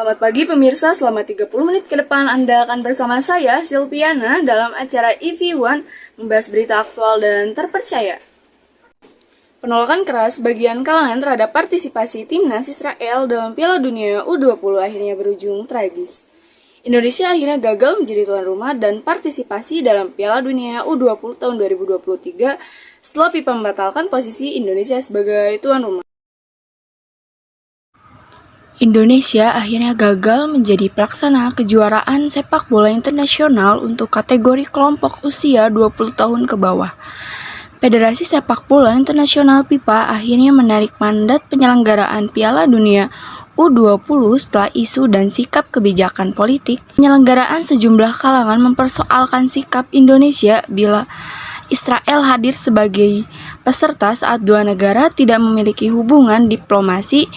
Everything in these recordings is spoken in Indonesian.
Selamat pagi pemirsa, selama 30 menit ke depan Anda akan bersama saya, Silviana, dalam acara EV1 membahas berita aktual dan terpercaya. Penolakan keras bagian kalangan terhadap partisipasi timnas Israel dalam Piala Dunia U20 akhirnya berujung tragis. Indonesia akhirnya gagal menjadi tuan rumah dan partisipasi dalam Piala Dunia U20 tahun 2023 setelah FIFA membatalkan posisi Indonesia sebagai tuan rumah. Indonesia akhirnya gagal menjadi pelaksana kejuaraan sepak bola internasional untuk kategori kelompok usia 20 tahun ke bawah. Federasi Sepak Bola Internasional FIFA akhirnya menarik mandat penyelenggaraan Piala Dunia U20 setelah isu dan sikap kebijakan politik. Penyelenggaraan sejumlah kalangan mempersoalkan sikap Indonesia bila Israel hadir sebagai peserta saat dua negara tidak memiliki hubungan diplomasi.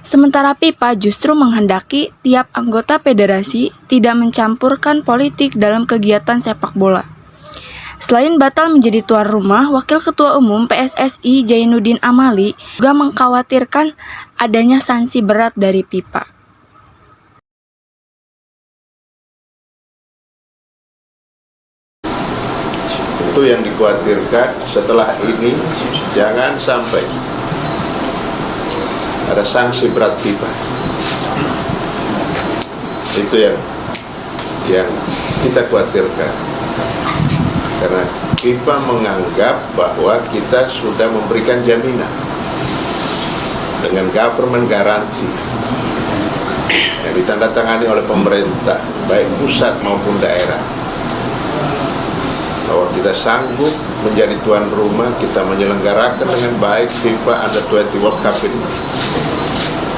Sementara FIFA justru menghendaki tiap anggota federasi tidak mencampurkan politik dalam kegiatan sepak bola. Selain batal menjadi tuan rumah, Wakil Ketua Umum PSSI Zainuddin Amali juga mengkhawatirkan adanya sanksi berat dari FIFA. Itu yang dikhawatirkan setelah ini jangan sampai ada sanksi berat FIFA. Itu yang kita khawatirkan. Karena FIFA menganggap bahwa kita sudah memberikan jaminan dengan government guarantee yang ditandatangani oleh pemerintah, baik pusat maupun daerah, bahwa kita sanggup menjadi tuan rumah, kita menyelenggarakan dengan baik FIFA Under-20 World Cup ini.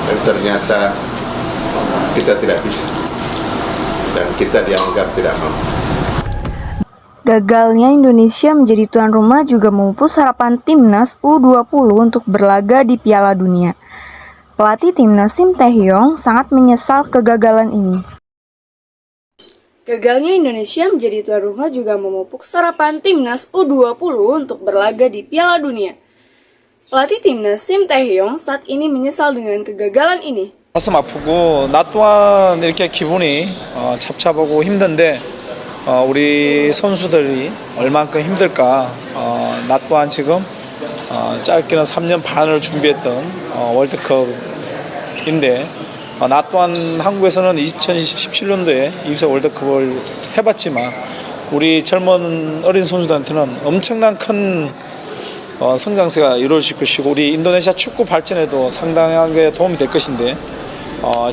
Dan ternyata kita tidak bisa, dan kita dianggap tidak mampu. Gagalnya Indonesia menjadi tuan rumah juga memupus harapan timnas U20 untuk berlaga di Piala Dunia. Pelatih timnas Shin Tae-hyung sangat menyesal kegagalan ini. Gagalnya Indonesia menjadi tuan rumah juga memupuk harapan timnas U20 untuk berlaga di Piala Dunia. Pelatih timnas Shin Tae-hyung saat ini menyesal dengan kegagalan ini. 가슴 아프고 나 또한 이렇게 기분이 잡잡하고 힘든데 우리 선수들이 얼만큼 힘들까. 나 또한 지금 짧게는 3년 반을 준비했던 월드컵인데 나 또한 한국에서는 2017년도에 여기서 월드컵을 해봤지만 우리 젊은 어린 선수들한테는 엄청난 큰 성장세가 이루어질 것이고 우리 인도네시아 축구 발전에도 상당하게 도움이 될 것인데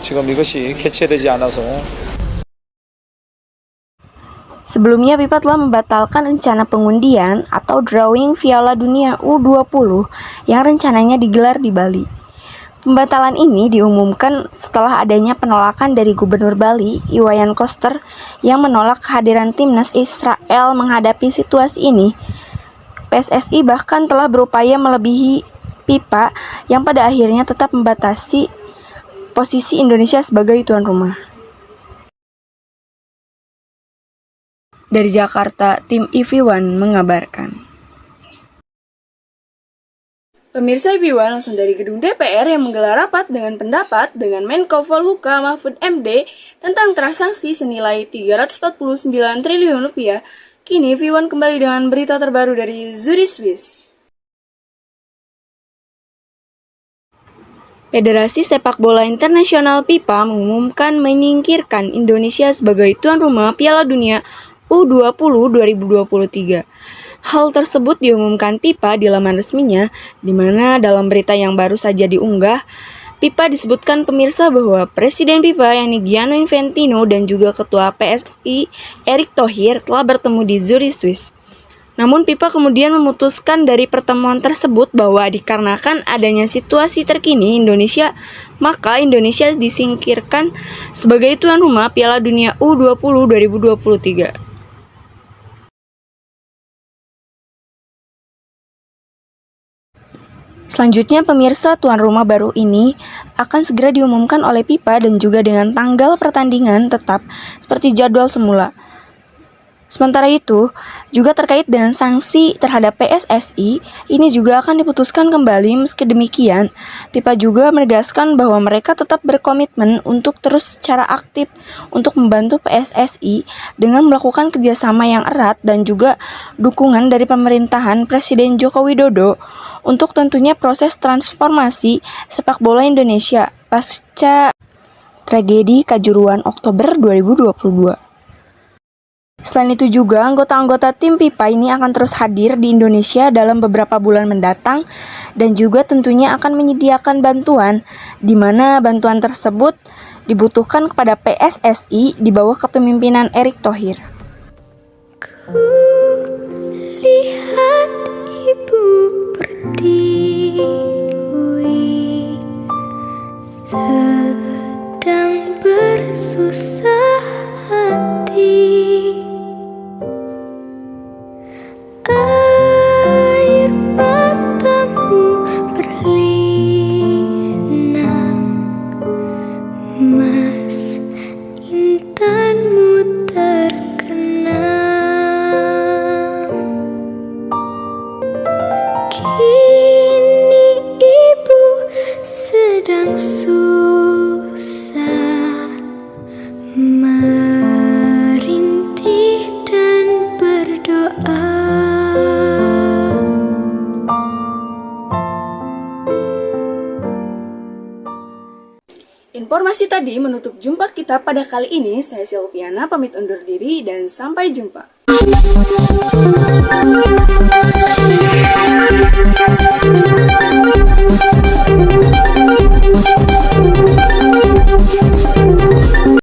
지금 이것이 개최되지 않아서. Sebelumnya FIFA telah membatalkan rencana pengundian atau drawing Piala Dunia U20 yang rencananya digelar di Bali. Pembatalan ini diumumkan setelah adanya penolakan dari Gubernur Bali, Iwayan Koster, yang menolak kehadiran timnas Israel menghadapi situasi ini. PSSI bahkan telah berupaya melebihi FIFA yang pada akhirnya tetap membatasi posisi Indonesia sebagai tuan rumah. Dari Jakarta, tim EV1 mengabarkan. Pemirsa EV1 langsung dari gedung DPR yang menggelar rapat dengan pendapat dengan Menko Polhukam Mahfud MD tentang transaksi senilai 349 triliun rupiah. Kini EV1 kembali dengan berita terbaru dari Zurich, Swiss. Federasi Sepak Bola Internasional FIFA mengumumkan menyingkirkan Indonesia sebagai tuan rumah Piala Dunia U20 2023. Hal tersebut diumumkan FIFA di laman resminya, di mana dalam berita yang baru saja diunggah, FIFA disebutkan pemirsa bahwa Presiden FIFA yakni Gianni Infantino dan juga Ketua PSSI Erick Thohir telah bertemu di Zurich, Swiss. Namun FIFA kemudian memutuskan dari pertemuan tersebut bahwa dikarenakan adanya situasi terkini Indonesia, maka Indonesia disingkirkan sebagai tuan rumah Piala Dunia U20 2023. Selanjutnya pemirsa, tuan rumah baru ini akan segera diumumkan oleh FIFA dan juga dengan tanggal pertandingan tetap seperti jadwal semula. Sementara itu, juga terkait dengan sanksi terhadap PSSI, ini juga akan diputuskan kembali. Meski demikian, FIFA juga menegaskan bahwa mereka tetap berkomitmen untuk terus secara aktif untuk membantu PSSI dengan melakukan kerjasama yang erat dan juga dukungan dari pemerintahan Presiden Joko Widodo untuk tentunya proses transformasi sepak bola Indonesia pasca tragedi Kanjuruhan Oktober 2022. Selain itu juga, anggota-anggota tim FIFA ini akan terus hadir di Indonesia dalam beberapa bulan mendatang dan juga tentunya akan menyediakan bantuan, di mana bantuan tersebut dibutuhkan kepada PSSI di bawah kepemimpinan Erick Thohir. Lihat ibu pertiwi sedang bersusah hati. Air matamu berlinang, mas intanmu terkenang. Kini ibu sedang susah merintih dan berdoa. Informasi tadi menutup jumpa kita pada kali ini. Saya Silviana pamit undur diri dan sampai jumpa.